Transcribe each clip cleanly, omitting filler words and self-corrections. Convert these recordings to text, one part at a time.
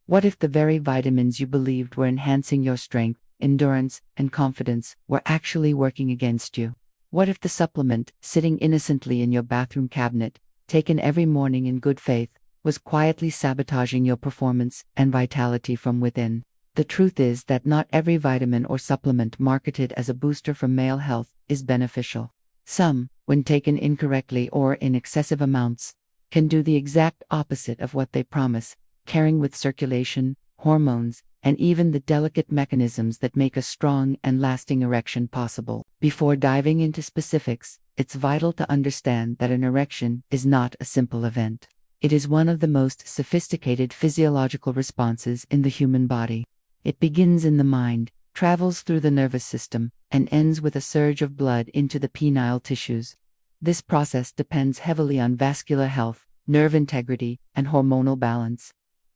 What if the very vitamins you believed were enhancing your strength, endurance, and confidence were actually working against you? What if the supplement, sitting innocently in your bathroom cabinet, taken every morning in good faith, was quietly sabotaging your performance and vitality from within? The truth is that not every vitamin or supplement marketed as a booster for male health is beneficial. Some, when taken incorrectly or in excessive amounts, can do the exact opposite of what they promise, carrying with circulation, hormones, and even the delicate mechanisms that make a strong and lasting erection possible. Before diving into specifics, it's vital to understand that an erection is not a simple event. It is one of the most sophisticated physiological responses in the human body. It begins in the mind, travels through the nervous system, and ends with a surge of blood into the penile tissues. This process depends heavily on vascular health, nerve integrity, and hormonal balance.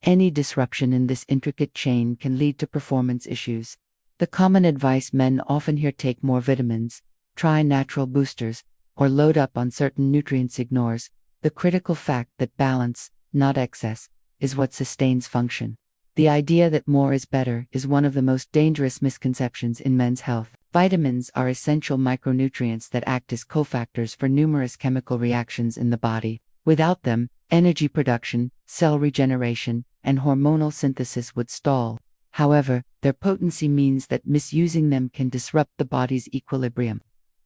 Any disruption in this intricate chain can lead to performance issues. The common advice men often hear: take more vitamins, try natural boosters, or load up on certain nutrients ignores the critical fact that balance, not excess, is what sustains function. The idea that more is better is one of the most dangerous misconceptions in men's health. Vitamins are essential micronutrients that act as cofactors for numerous chemical reactions in the body. Without them, energy production, cell regeneration, and hormonal synthesis would stall. However, their potency means that misusing them can disrupt the body's equilibrium.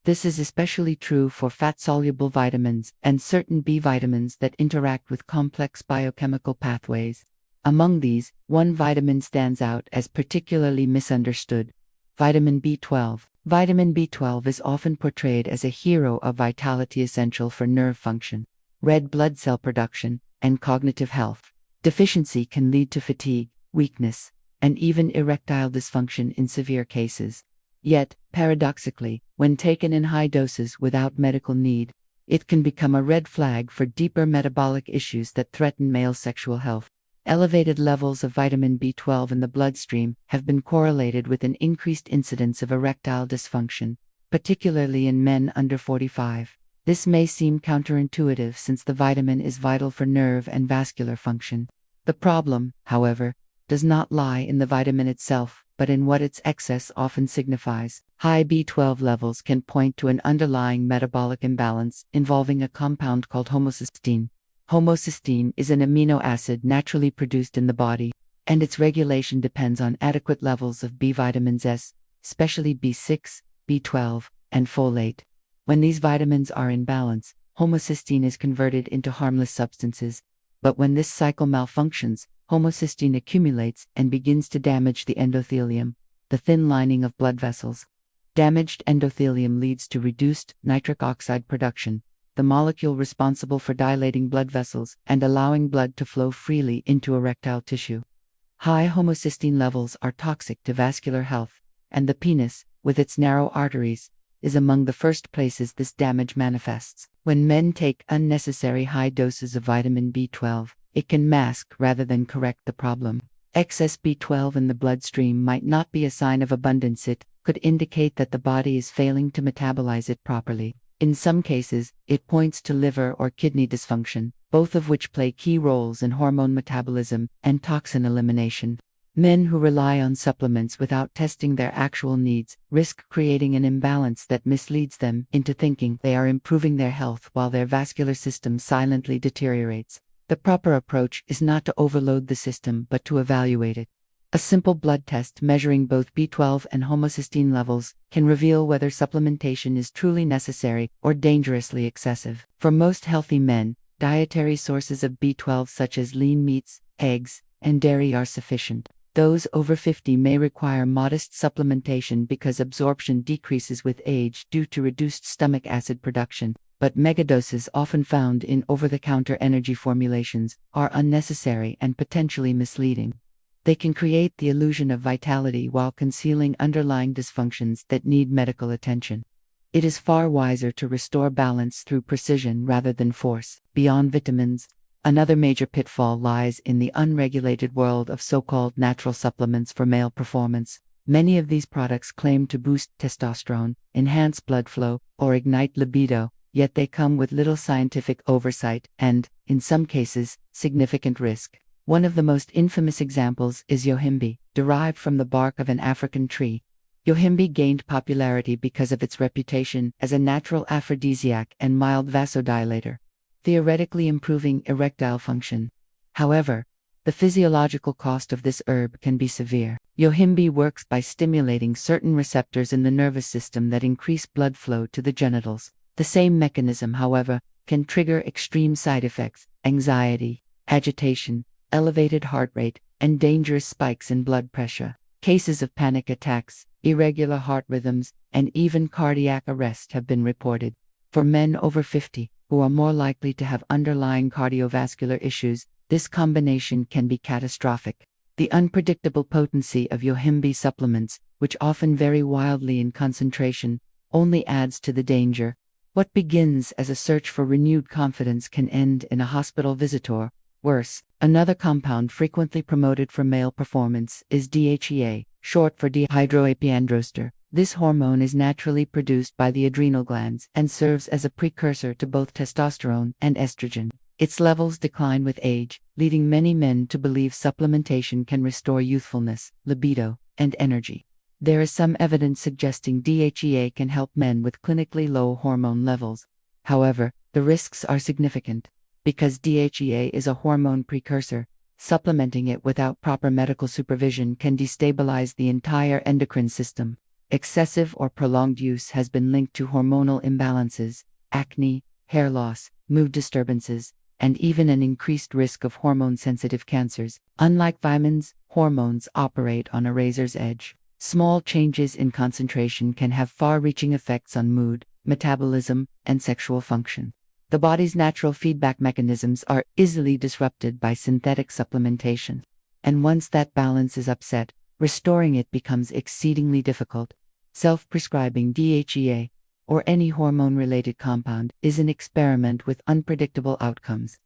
This is especially true for fat-soluble vitamins and certain B vitamins that interact with complex biochemical pathways. Among these, one vitamin stands out as particularly misunderstood: vitamin B12. Vitamin B12 is often portrayed as a hero of vitality essential for nerve function, red blood cell production, and cognitive health. Deficiency can lead to fatigue, weakness, and even erectile dysfunction in severe cases. Yet, paradoxically, when taken in high doses without medical need, it can become a red flag for deeper metabolic issues that threaten male sexual health. Elevated levels of vitamin B12 in the bloodstream have been correlated with an increased incidence of erectile dysfunction, particularly in men under 45. This may seem counterintuitive since the vitamin is vital for nerve and vascular function. The problem, however, does not lie in the vitamin itself, but in what its excess often signifies. High B12 levels can point to an underlying metabolic imbalance involving a compound called homocysteine. Homocysteine is an amino acid naturally produced in the body, and its regulation depends on adequate levels of B vitamins S, especially B6, B12, and folate. When these vitamins are in balance, homocysteine is converted into harmless substances. But when this cycle malfunctions, homocysteine accumulates and begins to damage the endothelium, the thin lining of blood vessels. Damaged endothelium leads to reduced nitric oxide production, the molecule responsible for dilating blood vessels and allowing blood to flow freely into erectile tissue. High homocysteine levels are toxic to vascular health, and the penis, with its narrow arteries, is among the first places this damage manifests. When men take unnecessary high doses of vitamin B12, it can mask rather than correct the problem. Excess B12 in the bloodstream might not be a sign of abundance, it could indicate that the body is failing to metabolize it properly. In some cases, it points to liver or kidney dysfunction, both of which play key roles in hormone metabolism and toxin elimination. Men who rely on supplements without testing their actual needs risk creating an imbalance that misleads them into thinking they are improving their health while their vascular system silently deteriorates. The proper approach is not to overload the system but to evaluate it. A simple blood test measuring both B12 and homocysteine levels can reveal whether supplementation is truly necessary or dangerously excessive. For most healthy men, dietary sources of B12 such as lean meats, eggs, and dairy are sufficient. Those over 50 may require modest supplementation because absorption decreases with age due to reduced stomach acid production, but megadoses often found in over-the-counter energy formulations are unnecessary and potentially misleading. They can create the illusion of vitality while concealing underlying dysfunctions that need medical attention. It is far wiser to restore balance through precision rather than force. Beyond vitamins, another major pitfall lies in the unregulated world of so-called natural supplements for male performance. Many of these products claim to boost testosterone, enhance blood flow, or ignite libido, yet they come with little scientific oversight and, in some cases, significant risk. One of the most infamous examples is yohimbe, derived from the bark of an African tree. Yohimbe gained popularity because of its reputation as a natural aphrodisiac and mild vasodilator, theoretically improving erectile function. However, the physiological cost of this herb can be severe. Yohimbe works by stimulating certain receptors in the nervous system that increase blood flow to the genitals. The same mechanism, however, can trigger extreme side effects, anxiety, agitation, elevated heart rate, and dangerous spikes in blood pressure. Cases of panic attacks, irregular heart rhythms, and even cardiac arrest have been reported. For men over 50, who are more likely to have underlying cardiovascular issues, this combination can be catastrophic. The unpredictable potency of yohimbe supplements, which often vary wildly in concentration, only adds to the danger. What begins as a search for renewed confidence can end in a hospital visit or, worse. Another compound frequently promoted for male performance is DHEA, short for dehydroepiandroster. This hormone is naturally produced by the adrenal glands and serves as a precursor to both testosterone and estrogen. Its levels decline with age, leading many men to believe supplementation can restore youthfulness, libido, and energy. There is some evidence suggesting DHEA can help men with clinically low hormone levels. However, the risks are significant. Because DHEA is a hormone precursor, supplementing it without proper medical supervision can destabilize the entire endocrine system. Excessive or prolonged use has been linked to hormonal imbalances, acne, hair loss, mood disturbances, and even an increased risk of hormone-sensitive cancers. Unlike vitamins, hormones operate on a razor's edge. Small changes in concentration can have far-reaching effects on mood, metabolism, and sexual function. The body's natural feedback mechanisms are easily disrupted by synthetic supplementation. And once that balance is upset, restoring it becomes exceedingly difficult. Self-prescribing DHEA, or any hormone-related compound, is an experiment with unpredictable outcomes.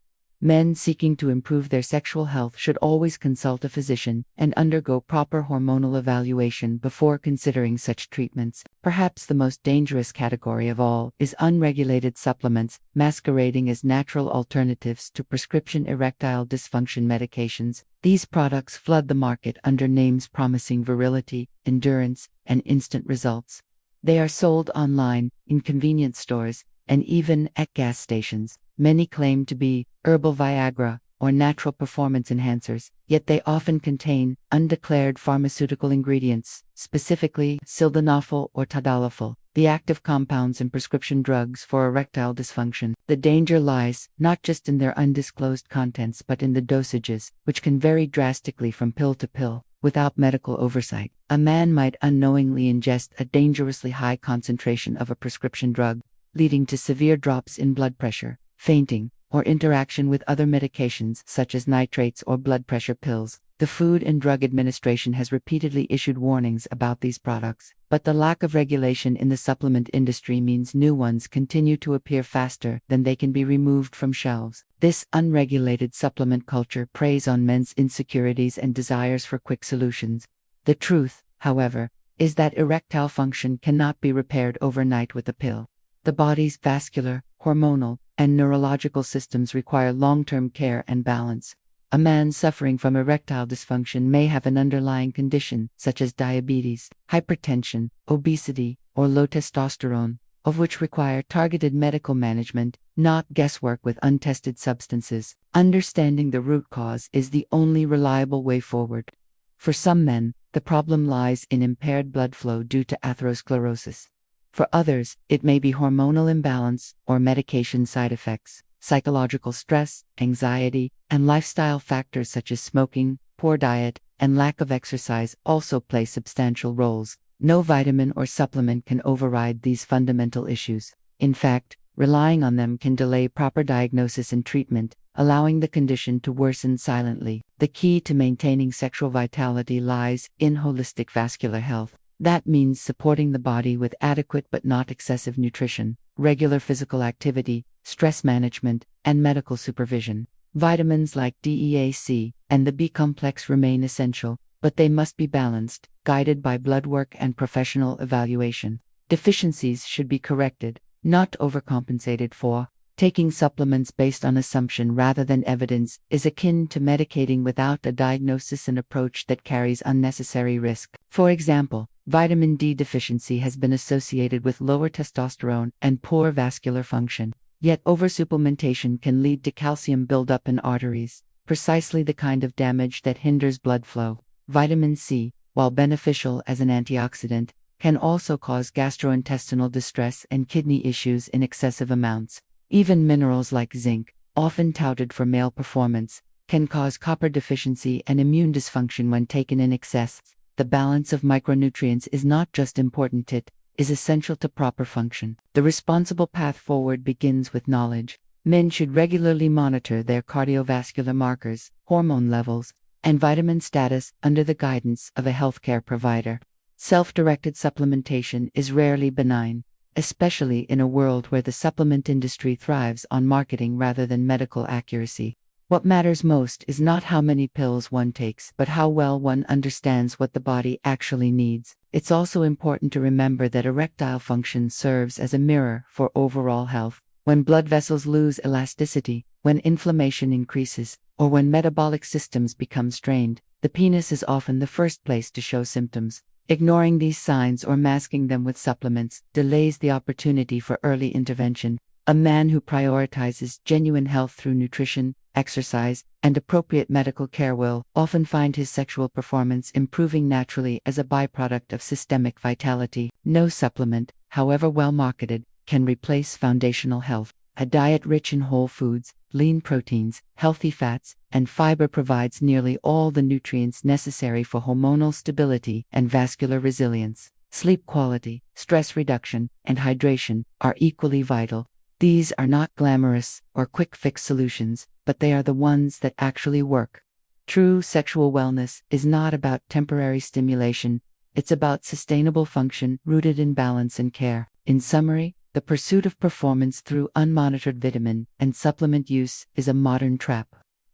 Men seeking to improve their sexual health should always consult a physician and undergo proper hormonal evaluation before considering such treatments. Perhaps the most dangerous category of all is unregulated supplements, masquerading as natural alternatives to prescription erectile dysfunction medications. These products flood the market under names promising virility, endurance, and instant results. They are sold online, in convenience stores, and even at gas stations. Many claim to be herbal Viagra or natural performance enhancers, yet they often contain undeclared pharmaceutical ingredients, specifically sildenafil or tadalafil, the active compounds in prescription drugs for erectile dysfunction. The danger lies not just in their undisclosed contents but in the dosages, which can vary drastically from pill to pill. Without medical oversight, a man might unknowingly ingest a dangerously high concentration of a prescription drug, leading to severe drops in blood pressure, fainting, or interaction with other medications such as nitrates or blood pressure pills. The Food and Drug Administration has repeatedly issued warnings about these products, but the lack of regulation in the supplement industry means new ones continue to appear faster than they can be removed from shelves. This unregulated supplement culture preys on men's insecurities and desires for quick solutions. The truth, however, is that erectile function cannot be repaired overnight with a pill. The body's vascular, hormonal, and neurological systems require long-term care and balance. A man suffering from erectile dysfunction may have an underlying condition, such as diabetes, hypertension, obesity, or low testosterone, of which require targeted medical management, not guesswork with untested substances. Understanding the root cause is the only reliable way forward. For some men, the problem lies in impaired blood flow due to atherosclerosis. For others, it may be hormonal imbalance or medication side effects. Psychological stress, anxiety, and lifestyle factors such as smoking, poor diet, and lack of exercise also play substantial roles. No vitamin or supplement can override these fundamental issues. In fact, relying on them can delay proper diagnosis and treatment, allowing the condition to worsen silently. The key to maintaining sexual vitality lies in holistic vascular health. That means supporting the body with adequate but not excessive nutrition, regular physical activity, stress management, and medical supervision. Vitamins like DEAC and the B-complex remain essential, but they must be balanced, guided by blood work and professional evaluation. Deficiencies should be corrected, not overcompensated for. Taking supplements based on assumption rather than evidence is akin to medicating without a diagnosis, an approach that carries unnecessary risk. For example, vitamin D deficiency has been associated with lower testosterone and poor vascular function. Yet oversupplementation can lead to calcium buildup in arteries, precisely the kind of damage that hinders blood flow. Vitamin C, while beneficial as an antioxidant, can also cause gastrointestinal distress and kidney issues in excessive amounts. Even minerals like zinc, often touted for male performance, can cause copper deficiency and immune dysfunction when taken in excess. The balance of micronutrients is not just important, it is essential to proper function. The responsible path forward begins with knowledge. Men should regularly monitor their cardiovascular markers, hormone levels, and vitamin status under the guidance of a healthcare provider. Self-directed supplementation is rarely benign, especially in a world where the supplement industry thrives on marketing rather than medical accuracy. What matters most is not how many pills one takes, but how well one understands what the body actually needs. It's also important to remember that erectile function serves as a mirror for overall health. When blood vessels lose elasticity, when inflammation increases, or when metabolic systems become strained, the penis is often the first place to show symptoms. Ignoring these signs or masking them with supplements delays the opportunity for early intervention. A man who prioritizes genuine health through nutrition, exercise, and appropriate medical care will often find his sexual performance improving naturally as a byproduct of systemic vitality. No supplement, however well marketed, can replace foundational health. A diet rich in whole foods, lean proteins, healthy fats, and fiber provides nearly all the nutrients necessary for hormonal stability and vascular resilience. Sleep quality, stress reduction, and hydration are equally vital. These are not glamorous or quick-fix solutions, but they are the ones that actually work. True sexual wellness is not about temporary stimulation, it's about sustainable function rooted in balance and care. In summary, the pursuit of performance through unmonitored vitamin and supplement use is a modern trap.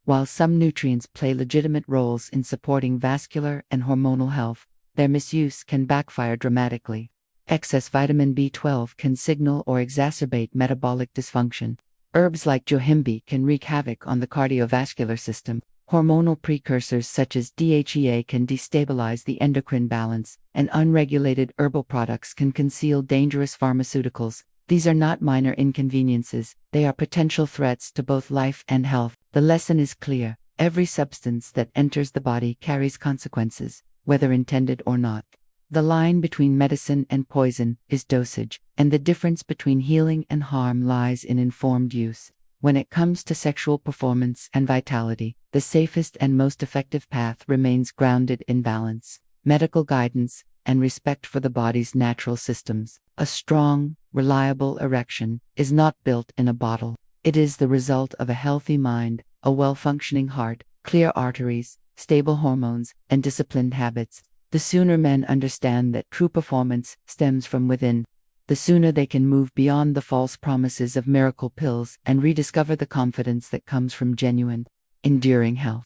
While some nutrients play legitimate roles in supporting vascular and hormonal health, their misuse can backfire dramatically. Excess vitamin B12 can signal or exacerbate metabolic dysfunction. Herbs like yohimbe can wreak havoc on the cardiovascular system. Hormonal precursors such as DHEA can destabilize the endocrine balance, and unregulated herbal products can conceal dangerous pharmaceuticals. These are not minor inconveniences, they are potential threats to both life and health. The lesson is clear: every substance that enters the body carries consequences, whether intended or not. The line between medicine and poison is dosage, and the difference between healing and harm lies in informed use. When it comes to sexual performance and vitality, the safest and most effective path remains grounded in balance, medical guidance, and respect for the body's natural systems. A strong, reliable erection is not built in a bottle. It is the result of a healthy mind, a well-functioning heart, clear arteries, stable hormones, and disciplined habits. The sooner men understand that true performance stems from within, the sooner they can move beyond the false promises of miracle pills and rediscover the confidence that comes from genuine, enduring health.